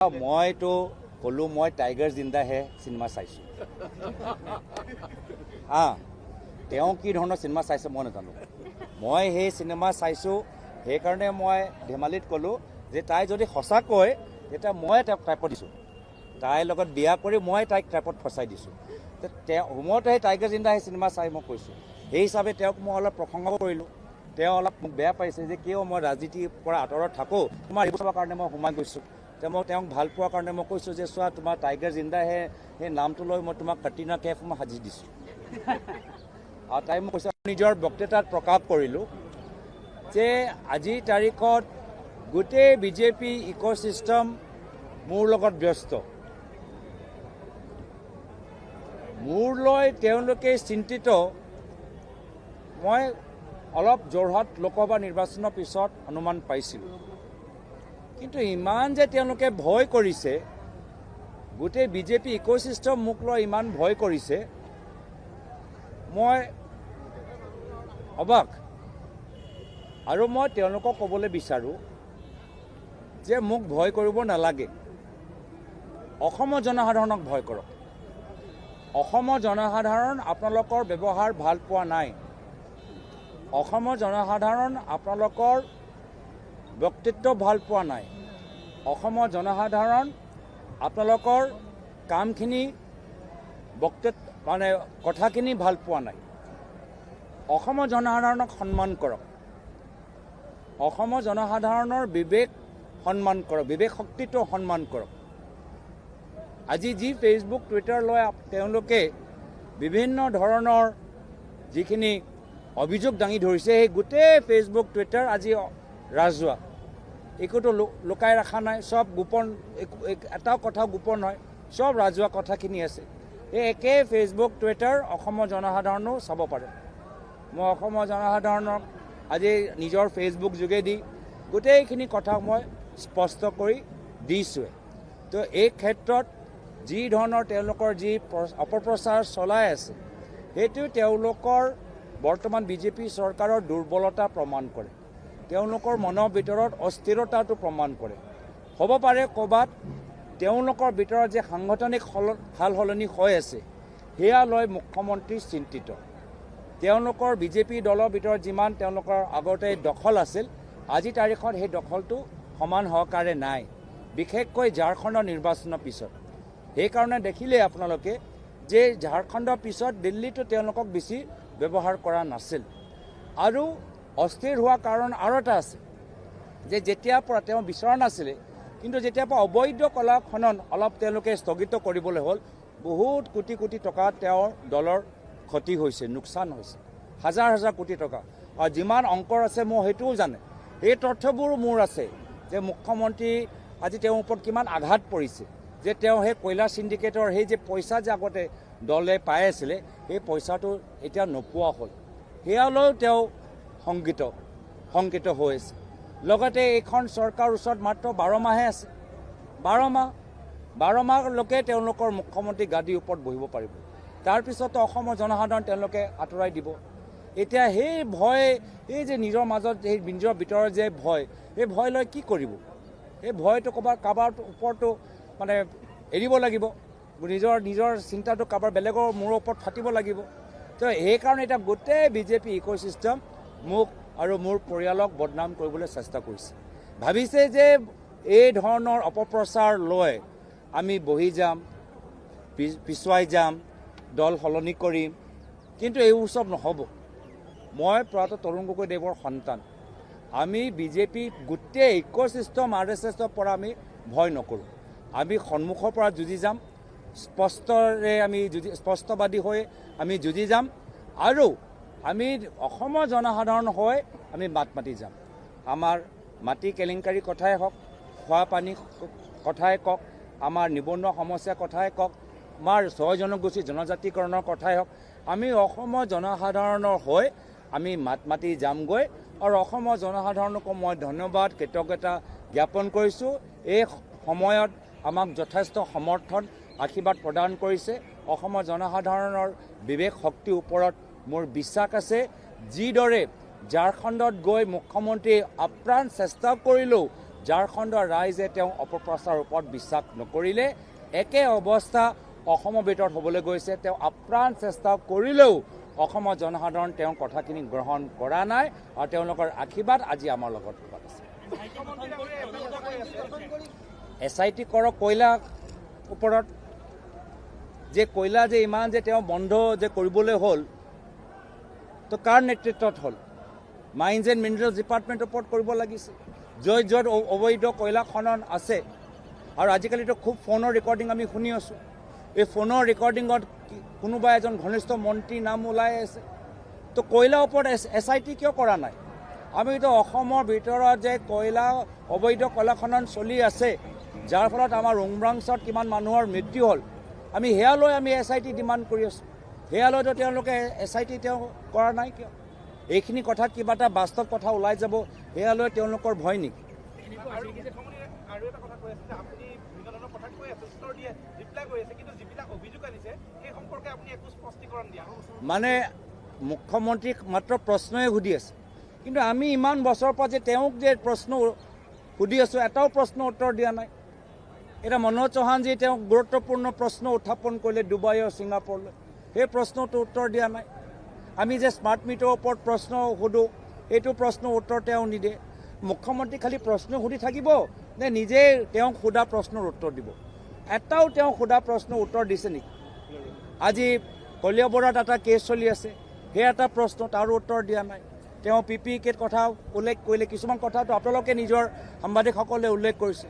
মইতো ক'লো মই টাইগাৰ জিন্দা হে চিনেমা চাইছোঁ তেওঁ কি ধৰণৰ চিনেমা চাইছে মই নাজানো। মই সেই চিনেমা চাইছোঁ, সেইকাৰণে মই ধেমালিত ক'লোঁ যে তাই যদি সঁচা কয় তেতিয়া মই তেওঁক ট্ৰেপত দিছোঁ, তাইৰ লগত বিয়া কৰি মই তাইক ট্ৰেপত ফচাই দিছোঁ। মইতো সেই টাইগাৰ জিন্দা সেই চিনেমা চাই মই কৈছোঁ, সেই হিচাপে তেওঁক মই অলপ প্ৰশংসা কৰিলোঁ। তেওঁ অলপ মোক বেয়া পাইছে যে কিয় মই ৰাজনীতিৰ পৰা আঁতৰত থাকোঁ, তোমাৰ এইবছৰৰ কাৰণে মই সোমাই গৈছোঁ। মই তেওঁক ভাল পোৱাৰ কাৰণে মই কৈছোঁ যে চোৱা তোমাৰ টাইগাৰ জিন্দা সেই নামটো লৈ মই তোমাক কাটৰিনা কেফ মই সাজি দিছোঁ। আৰু তাই মোক কৈছে, নিজৰ বক্তৃতাত প্ৰকাশ কৰিলোঁ যে আজিৰ তাৰিখত গোটেই বিজেপি ইক'চিষ্টেম মোৰ লগত ব্যস্ত, মোৰ লৈ তেওঁলোকে চিন্তিত। মই অলপ যোৰহাট লোকসভা নিৰ্বাচনৰ পিছত অনুমান পাইছিলোঁ, কিন্তু ইমান যে তেওঁলোকে ভয় কৰিছে, গোটেই বিজেপি ইক'চিষ্টেম মোক লৈ ইমান ভয় কৰিছে, মই অবাক। আৰু মই তেওঁলোকক ক'বলৈ বিচাৰোঁ যে মোক ভয় কৰিব নালাগে, অসমৰ জনসাধাৰণক ভয় কৰক। অসমৰ জনসাধাৰণ আপোনালোকৰ ব্যৱহাৰ ভাল পোৱা নাই, অসমৰ জনসাধাৰণ আপোনালোকৰ ব্যক্তিত্ব ভাল পোৱা নাই, অসমৰ জনসাধাৰণ আপোনালোকৰ কামখিনি কথাখিনি ভাল পোৱা নাই। অসমৰ জনসাধাৰণক সন্মান কৰক, অসমৰ জনসাধাৰণৰ বিবেক সন্মান কৰক, বিবেক শক্তিটো সন্মান কৰক। আজি যি ফেচবুক টুইটাৰ লৈ তেওঁলোকে বিভিন্ন ধৰণৰ যিখিনি অভিযোগ দাঙি ধৰিছে, সেই গোটেই ফেচবুক টুইটাৰ আজি ৰাজহুৱা, একোতো লুকাই ৰখা নাই, চব গোপন, এটাও কথা গোপন হয়, চব ৰাজহুৱা কথাখিনি আছে। এই একে ফেচবুক টুইটাৰ অসমৰ জনসাধাৰণেও চাব পাৰে। মই অসমৰ জনসাধাৰণক আজি নিজৰ ফেচবুক যোগেদি গোটেইখিনি কথা মই স্পষ্ট কৰি দিছোঁৱে। তো এই ক্ষেত্ৰত যি ধৰণৰ তেওঁলোকৰ যি অপপ্ৰচাৰ চলাই আছে, সেইটো তেওঁলোকৰ বৰ্তমান বিজেপি চৰকাৰৰ দুৰ্বলতা প্ৰমাণ কৰে, তেওঁলোকৰ মনৰ ভিতৰত অস্থিৰতাটো প্ৰমাণ কৰে। হ'ব পাৰে ক'ৰবাত তেওঁলোকৰ ভিতৰত যে সাংগঠনিক সাল সলনি হৈ আছে, সেয়া লৈ মুখ্যমন্ত্ৰী চিন্তিত। তেওঁলোকৰ বিজেপি দলৰ ভিতৰত যিমান তেওঁলোকৰ আগতে দখল আছিল, আজিৰ তাৰিখত সেই দখলটো সমান সহকাৰে নাই, বিশেষকৈ ঝাৰখণ্ডৰ নিৰ্বাচনৰ পিছত। সেইকাৰণে দেখিলে আপোনালোকে যে ঝাৰখণ্ডৰ পিছত দিল্লীতো তেওঁলোকক বেছি ব্যৱহাৰ কৰা নাছিল। আৰু অস্থিৰ হোৱা কাৰণ আৰু এটা আছে যে যেতিয়াৰ পৰা তেওঁ বিচৰা নাছিলে, কিন্তু যেতিয়াৰ পৰা অবৈধ কলা খনন অলপ তেওঁলোকে স্থগিত কৰিবলৈ হ'ল, বহুত কোটি কোটি টকা তেওঁৰ দলৰ ক্ষতি হৈছে, লোকচান হৈছে, হাজাৰ হাজাৰ কোটি টকা। আৰু যিমান অংকৰ আছে মোৰ সেইটোও জানে, এই তথ্যবোৰো মোৰ আছে যে মুখ্যমন্ত্ৰী আজি তেওঁৰ ওপৰত কিমান আঘাত পৰিছে, যে তেওঁ সেই কয়লা চিণ্ডিকেটৰ সেই যে পইচা যে আগতে দলে পাই আছিলে, সেই পইচাটো এতিয়া নোপোৱা হ'ল, সেয়ালৈও তেওঁ শংকিত হৈ আছে। লগতে এইখন চৰকাৰৰ ওচৰত মাত্ৰ 12 মাহে আছে, 12 মাহলৈকে তেওঁলোকৰ মুখ্যমন্ত্ৰী গাদীৰ ওপৰত বহিব পাৰিব। তাৰপিছতো অসমৰ জনসাধাৰণ তেওঁলোকে আঁতৰাই দিব। এতিয়া সেই ভয়, এই যে নিজৰ মাজত সেই নিজৰ ভিতৰৰ যে ভয়, সেই ভয় লৈ কি কৰিব? সেই ভয়টো কাৰোবাৰ ওপৰতো এৰিব লাগিব, নিজৰ চিন্তাটো কাৰোবাৰ বেলেগৰ মূৰৰ ওপৰত ফাটিব লাগিব। তো সেইকাৰণে এতিয়া গোটেই বিজেপি ইক'চিষ্টেম মোক আৰু মোৰ পৰিয়ালক বদনাম কৰিবলৈ চেষ্টা কৰিছে, ভাবিছে যে এই ধৰণৰ অপপ্ৰচাৰ লৈ আমি বহি যাম, পিছুৱাই যাম, দল সলনি কৰিম, কিন্তু এইবোৰ চব নহ'ব। মই প্ৰয়াত তৰুণ গগৈদেৱৰ সন্তান, আমি বিজেপি গোটেই ইক'চিষ্টেম RSSৰ পৰা আমি ভয় নকৰোঁ, আমি সন্মুখৰ পৰা যুঁজি যাম, স্পষ্টবাদী হৈ আমি যুঁজি যাম, আৰু আমি অসমৰ জনসাধাৰণ হৈ আমি মাত মাতি যাম। আমাৰ মাটি কেলেংকাৰী কথাই হওক, খোৱা পানী কথাই কওক, আমাৰ নিবনুৱা সমস্যাৰ কথাই কওক, আমাৰ 6 জনগোষ্ঠী জনজাতিকৰণৰ কথাই হওক, আমি অসমৰ জনসাধাৰণৰ হৈ আমি মাত মাতি যামগৈ। আৰু অসমৰ জনসাধাৰণকো মই ধন্যবাদ, কৃতজ্ঞতা জ্ঞাপন কৰিছোঁ। এই সময়ত আমাক যথেষ্ট সমৰ্থন, আশীৰ্বাদ প্ৰদান কৰিছে। অসমৰ জনসাধাৰণৰ বিবেক শক্তিৰ ওপৰত মোৰ বিশ্বাস আছে। যিদৰে ঝাৰখণ্ডত গৈ মুখ্যমন্ত্ৰীয়ে আপ্ৰাণ চেষ্টা কৰিলেও ঝাৰখণ্ডৰ ৰাইজে তেওঁ অপপ্ৰচাৰৰ ওপৰত বিশ্বাস নকৰিলে একে অৱস্থা অসমৰ ভিতৰত হ'বলৈ গৈছে। তেওঁ আপ্ৰাণ চেষ্টা কৰিলেও অসমৰ জনসাধাৰণ তেওঁৰ কথাখিনি গ্ৰহণ কৰা নাই আৰু তেওঁলোকৰ আশীৰ্বাদ আজি আমাৰ লগত আছে। SIT কৰক কয়লা ওপৰত যে কয়লা যে ইমান যে তেওঁ বন্ধ যে কৰিবলৈ হ'ল তো কাৰ নেতৃত্বত হ'ল? মাইন্স এণ্ড মিনাৰেলছ ডিপাৰ্টমেণ্টৰ ওপৰত কৰিব লাগিছিল। য'ত অবৈধ কয়লা খনন আছে আৰু আজিকালিতো খুব ফোনৰ ৰেকৰ্ডিং আমি শুনি আছোঁ। এই ফোনৰ ৰেকৰ্ডিঙত কোনোবা এজন ঘনিষ্ঠ মন্ত্ৰীৰ নাম ওলাই আছে। তো কয়লাৰ ওপৰত SIT কিয় কৰা নাই? আমিতো অসমৰ ভিতৰত যে কয়লা অবৈধ কয়লা খনন চলি আছে, যাৰ ফলত আমাৰ উমৰাংচত কিমান মানুহৰ মৃত্যু হ'ল, আমি সেয়ালৈ আমি SIT ডিমাণ্ড কৰি আছোঁ। সেয়ালৈতো তেওঁলোকে SIT তেওঁ কৰা নাই কিয়? এইখিনি কথাত কিবা এটা বাস্তৱ কথা ওলাই যাব, সেয়ালৈ তেওঁলোকৰ ভয় নেকি? মানে মুখ্যমন্ত্ৰীক মাত্ৰ প্ৰশ্নই সুধি আছে, কিন্তু আমি ইমান বছৰৰ পৰা যে তেওঁক যে প্ৰশ্ন সুধি আছোঁ, এটাও প্ৰশ্ন উত্তৰ দিয়া নাই। এটা মনোজ চৌহানজী তেওঁক গুৰুত্বপূৰ্ণ প্ৰশ্ন উত্থাপন কৰিলে ডুবাই আৰু ছিংগাপুৰলৈ, সেই প্ৰশ্নটো উত্তৰ দিয়া নাই। আমি যে স্মাৰ্ট মিটাৰৰ ওপৰত প্ৰশ্ন সোধোঁ, এইটো প্ৰশ্নৰ উত্তৰ তেওঁ নিদিয়ে। মুখ্যমন্ত্ৰী খালি প্ৰশ্ন সুধি থাকিব নে নিজে তেওঁক সোধা প্ৰশ্নৰ উত্তৰ দিব? এটাও তেওঁ সোধা প্ৰশ্নৰ উত্তৰ দিছে নেকি? আজি কলিয়াবৰত এটা কেছ চলি আছে, সেই এটা প্ৰশ্ন তাৰো উত্তৰ দিয়া নাই। তেওঁ PPE কথা উল্লেখ কৰিলে, কিছুমান কথাটো আপোনালোকে নিজৰ সাংবাদিকসকলে উল্লেখ কৰিছে,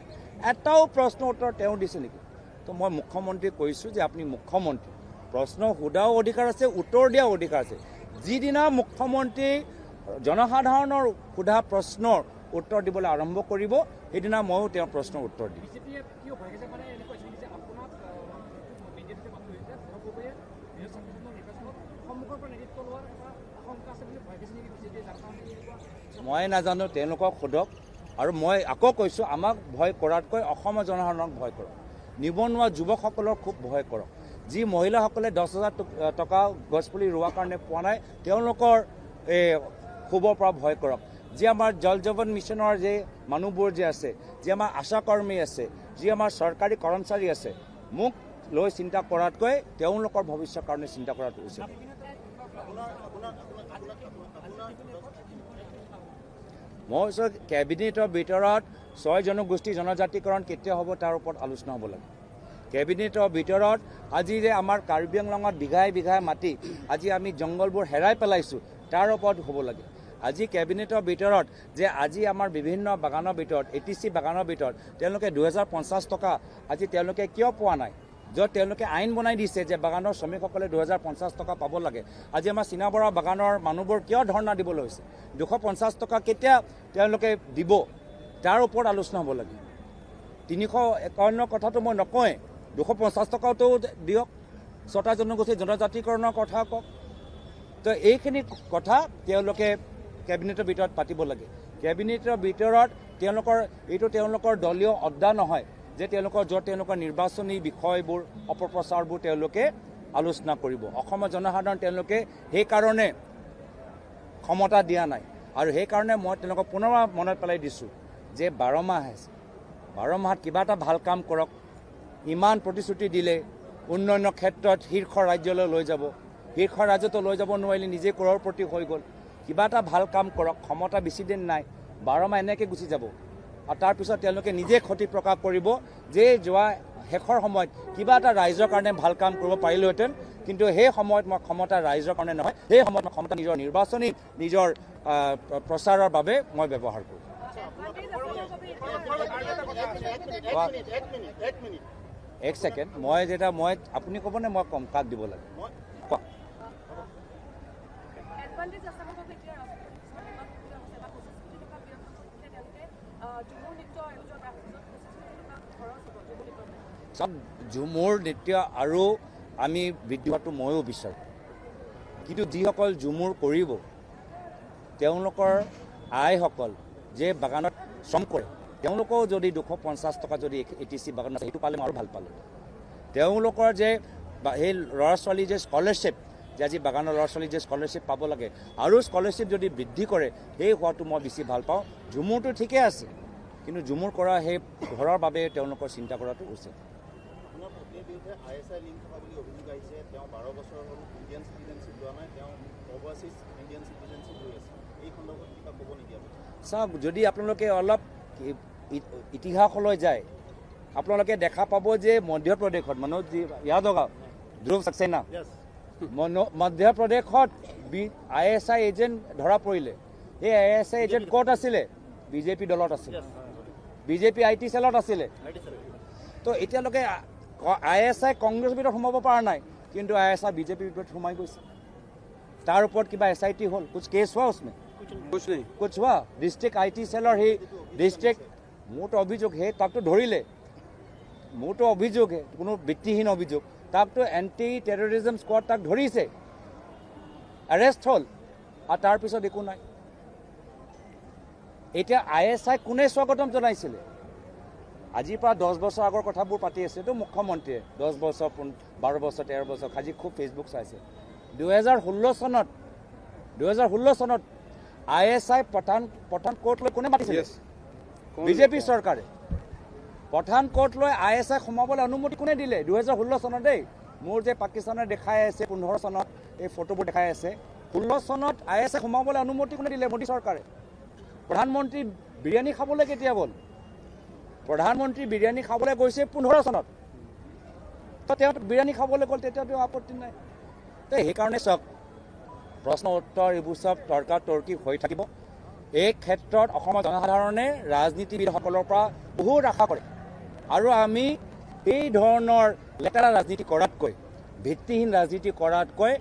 এটাও প্ৰশ্ন উত্তৰ তেওঁ দিছে নেকি? তো মই মুখ্যমন্ত্ৰীক কৈছোঁ যে আপুনি মুখ্যমন্ত্ৰী, প্ৰশ্ন সোধাও অধিকাৰ আছে, উত্তৰ দিয়াও অধিকাৰ আছে। যিদিনা মুখ্যমন্ত্ৰী জনসাধাৰণৰ সোধা প্ৰশ্নৰ উত্তৰ দিবলৈ আৰম্ভ কৰিব, সেইদিনা ময়ো তেওঁৰ প্ৰশ্নৰ উত্তৰ দিম। মই নাজানো, তেওঁলোকক সোধক। আৰু মই আকৌ কৈছোঁ, আমাক ভয় কৰাতকৈ অসমৰ জনসাধাৰণক ভয় কৰক। নিবনুৱা যুৱকসকলৰ খুব ভয় কৰক। যি মহিলাসকলে 10,000 টকা গছপুলি ৰোৱাৰ কাৰণে পোৱা নাই, তেওঁলোকৰ শুবৰ পৰা ভয় কৰক। যি আমাৰ জল জীৱন মিছনৰ যে মানুহবোৰ যে আছে, যি আমাৰ আশা কৰ্মী আছে, যি আমাৰ চৰকাৰী কৰ্মচাৰী আছে, মোক লৈ চিন্তা কৰাতকৈ তেওঁলোকৰ ভৱিষ্যতৰ কাৰণে চিন্তা কৰাটো উচিত। মই কৈছোঁ কেবিনেটৰ ভিতৰত 6 জনগোষ্ঠী জনজাতিকৰণ কেতিয়া হ'ব তাৰ ওপৰত আলোচনা হ'ব লাগে। কেবিনেটৰ ভিতৰত আজি যে আমাৰ কাৰ্বি আংলঙত বিঘাই বিঘাই মাটি আজি আমি জংঘলবোৰ হেৰাই পেলাইছোঁ, তাৰ ওপৰত হ'ব লাগে। আজি কেবিনেটৰ ভিতৰত যে আজি আমাৰ বিভিন্ন বাগানৰ ভিতৰত ATC বাগানৰ ভিতৰত তেওঁলোকে 2050 টকা আজি তেওঁলোকে কিয় পোৱা নাই? য'ত তেওঁলোকে আইন বনাই দিছে যে বাগানৰ শ্ৰমিকসকলে 2050 টকা পাব লাগে। আজি আমাৰ চিনাবৰা বাগানৰ মানুহবোৰ কিয় ধৰ্ণা দিবলৈ হৈছে? 250 টকা কেতিয়া তেওঁলোকে দিব, তাৰ ওপৰত আলোচনা হ'ব লাগে। 351 কথাটো মই নকওঁৱেই, 250 টকাটো দিয়ক। 6টা জনগোষ্ঠী জনজাতিকৰণৰ কথা কওক। তো এইখিনি কথা তেওঁলোকে কেবিনেটৰ ভিতৰত পাতিব লাগে। কেবিনেটৰ ভিতৰত তেওঁলোকৰ দলীয় আড্ডা নহয় যে তেওঁলোকৰ নিৰ্বাচনী বিষয়বোৰ অপপ্ৰচাৰবোৰ তেওঁলোকে আলোচনা কৰিব। অসমৰ জনসাধাৰণ তেওঁলোকে সেইকাৰণে ক্ষমতা দিয়া নাই। আৰু সেইকাৰণে মই তেওঁলোকক পুনৰ মনত পেলাই দিছোঁ যে 12 মাহ আছে, 12 মাহত কিবা এটা ভাল কাম কৰক। ইমান প্ৰতিশ্ৰুতি দিলে উন্নয়নৰ ক্ষেত্ৰত শীৰ্ষ ৰাজ্যলৈ লৈ যাব, শীৰ্ষ ৰাজ্যতো লৈ যাব নোৱাৰিলে, নিজে কৰোড়পতি হৈ গ'ল। কিবা এটা ভাল কাম কৰক। ক্ষমতা বেছি দিন নাই, 12 মাহ এনেকৈ গুচি যাব। আৰু তাৰপিছত তেওঁলোকে নিজে ক্ষতি প্ৰকাশ কৰিব যে যোৱা শেষৰ সময়ত কিবা এটা ৰাইজৰ কাৰণে ভাল কাম কৰিব পাৰিলোহেঁতেন, কিন্তু সেই সময়ত মই ক্ষমতা ৰাইজৰ কাৰণে নহয়, সেই সময়ত মই ক্ষমতা নিজৰ নিৰ্বাচনী নিজৰ প্ৰচাৰৰ বাবে মই ব্যৱহাৰ কৰোঁ। এক ছেকেণ্ড, মই আপুনি ক'বনে মই কম কাক দিব লাগে? ঝুমুৰ নৃত্য আৰু আমি বৃদ্ধি হোৱাটো ময়ো বিচাৰোঁ, কিন্তু যিসকল ঝুমুৰ কৰিব তেওঁলোকৰ আইসকল যে বাগানত শ্ৰম কৰে, তেওঁলোকেও যদি 250 টকা যদি ATC বাগানত সেইটো পালে মই আৰু ভাল পালোঁ। তেওঁলোকৰ যে সেই ল'ৰা ছোৱালী যে স্কলাৰশ্বিপ, যে আজি বাগানৰ ল'ৰা ছোৱালী যে স্কলাৰশ্বিপ পাব লাগে আৰু স্কলাৰশ্বিপ যদি বৃদ্ধি কৰে, সেই হোৱাটো মই বেছি ভাল পাওঁ। ঝুমুৰটো ঠিকে আছে, কিন্তু জুমুৰ কৰা সেই ঘৰৰ বাবে তেওঁলোকৰ চিন্তা কৰাটো উচিত। আপোনাৰ পত্নীৰ বিৰুদ্ধে ISI লিংক থকা বুলি অভিযোগ আহিছে। তেওঁ 12 বছৰ হ'ল ইণ্ডিয়ান চিটিজেনশ্বিপ লোৱা নাই, তেওঁ অভাৰচিজ ইণ্ডিয়ান চিটিজেনশ্বিপ লৈ আছে। এই সন্দৰ্ভত কিবা ক'ব নেকি আপুনি? চাওক, যদি আপোনালোকে অলপ ইতিহাসলৈ যায়, আপোনালোকে দেখা পাব যে মধ্যপ্ৰদেশত মনোজ য়াদৱ, ধ্ৰুৱ সাক্সেনা, মধ্যপ্ৰদেশত ISI এজেণ্ট ধৰা পৰিলে। সেই ISI এজেণ্ট ক'ত আছিলে? বিজেপি দলত আছিলে, বিজেপি IT চেলত আছিলে। তো এতিয়ালৈকে ISI কংগ্ৰেছৰ ভিতৰত সোমাব পৰা নাই, কিন্তু ISI বিজেপিৰ ভিতৰত সোমাই গৈছে। তাৰ ওপৰত কিবা SIT হ'ল, কুছ কেছ হোৱা উছমে? কুছ হোৱা? ডিষ্ট্ৰিক্ট IT চেলৰ সেই ডিষ্ট্ৰিক্ট, মোৰতো অভিযোগ সেই তাকতো ধৰিলে, মোৰতো অভিযোগ কোনো ভিত্তিহীন অভিযোগ, তাকতো এণ্টি টেৰৰিজম স্কোৱাড তাক ধৰিছে, এৰেষ্ট হ'ল, আৰু তাৰপিছত একো নাই। এতিয়া ISI কোনে স্বাগতম জনাইছিলে? আজিৰ পৰা 10 বছৰ আগৰ কথাবোৰ পাতি আছে তো মুখ্যমন্ত্ৰীয়ে, 10 বছৰ 12 বছৰ 13 বছৰ আজি খুব ফেচবুক চাইছে। 2016 চনত ISI পঠানকোটলৈ কোনে মাতিছিলে? বিজেপি চৰকাৰে। পঠানকোটলৈ ISI সোমাবলৈ অনুমতি কোনে দিলে? 2016 চনত দেই। মোৰ যে পাকিস্তানে দেখাই আছে 15 চনত এই ফটোবোৰ দেখাই আছে, 16 চনত ISI সোমাবলৈ অনুমতি কোনে দিলে? মোদী চৰকাৰে। প্ৰধানমন্ত্ৰী বিৰিয়ানী খাবলৈ কেতিয়া গ'ল? প্ৰধানমন্ত্ৰী বিৰিয়ানী খাবলৈ গৈছে 15 চনত। তো তেওঁ বিৰিয়ানী খাবলৈ গ'ল, তেতিয়াতো আপত্তি নাই। তো সেইকাৰণে চাওক, প্ৰশ্ন উত্তৰ এইবোৰ চব তৰ্কাতৰ্কি হৈ থাকিব। এই ক্ষেত্ৰত অসমৰ জনসাধাৰণে ৰাজনীতিবিদসকলৰ পৰা বহুত আশা কৰে, আৰু আমি এই ধৰণৰ লেতেৰা ৰাজনীতি কৰাতকৈ, ভিত্তিহীন ৰাজনীতি কৰাতকৈ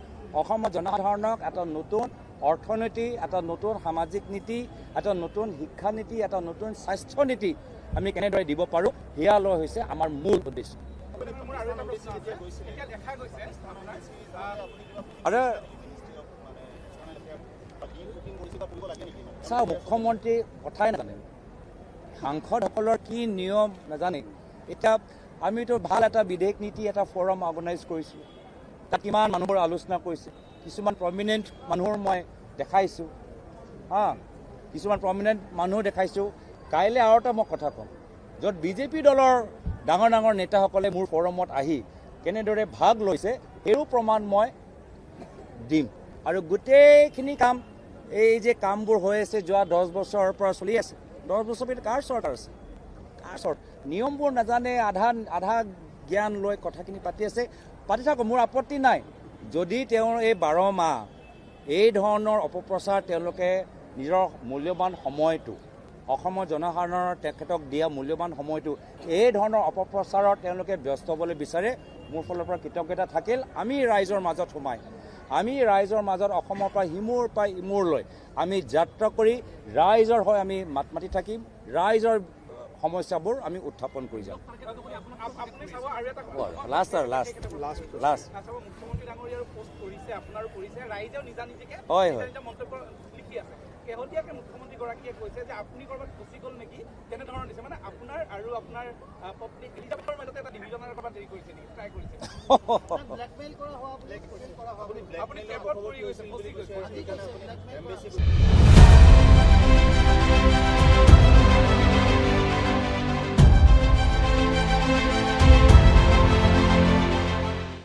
অসমৰ জনসাধাৰণক এটা নতুন অৰ্থনীতি, এটা নতুন সামাজিক নীতি, এটা নতুন শিক্ষা নীতি, এটা নতুন স্বাস্থ্য নীতি আমি কেনেদৰে দিব পাৰোঁ, সেয়া লৈ হৈছে আমাৰ মূল উদ্দেশ্য। আৰু চাওঁ, মুখ্যমন্ত্ৰী কথাই নাজানে, সাংসদসকলৰ কি নিয়ম নাজানে। এতিয়া আমিতো ভাল এটা বিদেশ নীতি এটা ফৰাম অৰ্গেনাইজ কৰিছোঁ, তাত কিমান মানুহবোৰ আলোচনা কৰিছে, কিছুমান প্ৰমিনেণ্ট মানুহৰ মই দেখাইছোঁ, কিছুমান প্ৰমিনেণ্ট মানুহ দেখাইছোঁ। কাইলৈ আৰু এটা মই কথা ক'ম, য'ত বিজেপি দলৰ ডাঙৰ ডাঙৰ নেতাসকলে মোৰ ফৰমত আহি কেনেদৰে ভাগ লৈছে সেইও প্ৰমাণ মই দিম। আৰু গোটেইখিনি কাম, এই যে কামবোৰ হৈ আছে যোৱা 10 বছৰৰ পৰা চলি আছে, 10 বছৰ ভিতৰত কাৰ চৰকাৰ আছে? কাৰ চৰকাৰ? নিয়মবোৰ নাজানে, আধা জ্ঞান লৈ কথাখিনি পাতি আছে, পাতি থাকক, মোৰ আপত্তি নাই। যদি তেওঁৰ এই 12 মাহ এই ধৰণৰ অপপ্ৰচাৰ, তেওঁলোকে নিজৰ মূল্যৱান সময়টো, অসমৰ জনসাধাৰণৰ তেখেতক দিয়া মূল্যৱান সময়টো এই ধৰণৰ অপপ্ৰচাৰত তেওঁলোকে ব্যস্ত হ'বলৈ বিচাৰে, মোৰ ফালৰ পৰা কৃতজ্ঞতা থাকিল। আমি ৰাইজৰ মাজত সোমাই, আমি ৰাইজৰ মাজত অসমৰ পৰা ইমূৰলৈ আমি যাত্ৰা কৰি ৰাইজৰ হৈ আমি মাত মাতি থাকিম, ৰাইজৰ সমস্যাবোৰ আমি উত্থাপন কৰি যাম। লাষ্ট হয় হয়। শেহতীয়াকৈ মুখ্যমন্ত্ৰীগৰাকীয়ে কৈছে যে আপুনি ক'ৰবাত গুচি গ'ল নেকি, তেনেধৰণৰ দিছে, মানে আপোনাৰ আৰু আপোনাৰ পত্নী এলিজাবেথৰ মাজতে এটা ডিভিজনৰ ক'ৰবাত হেৰি কৰিছে নেকি, ট্ৰাই কৰিছে? ব্লেকমেইল কৰা হোৱা বুলি আপুনি ট্ৰেপত পৰি গৈছে, ফচি গৈছে।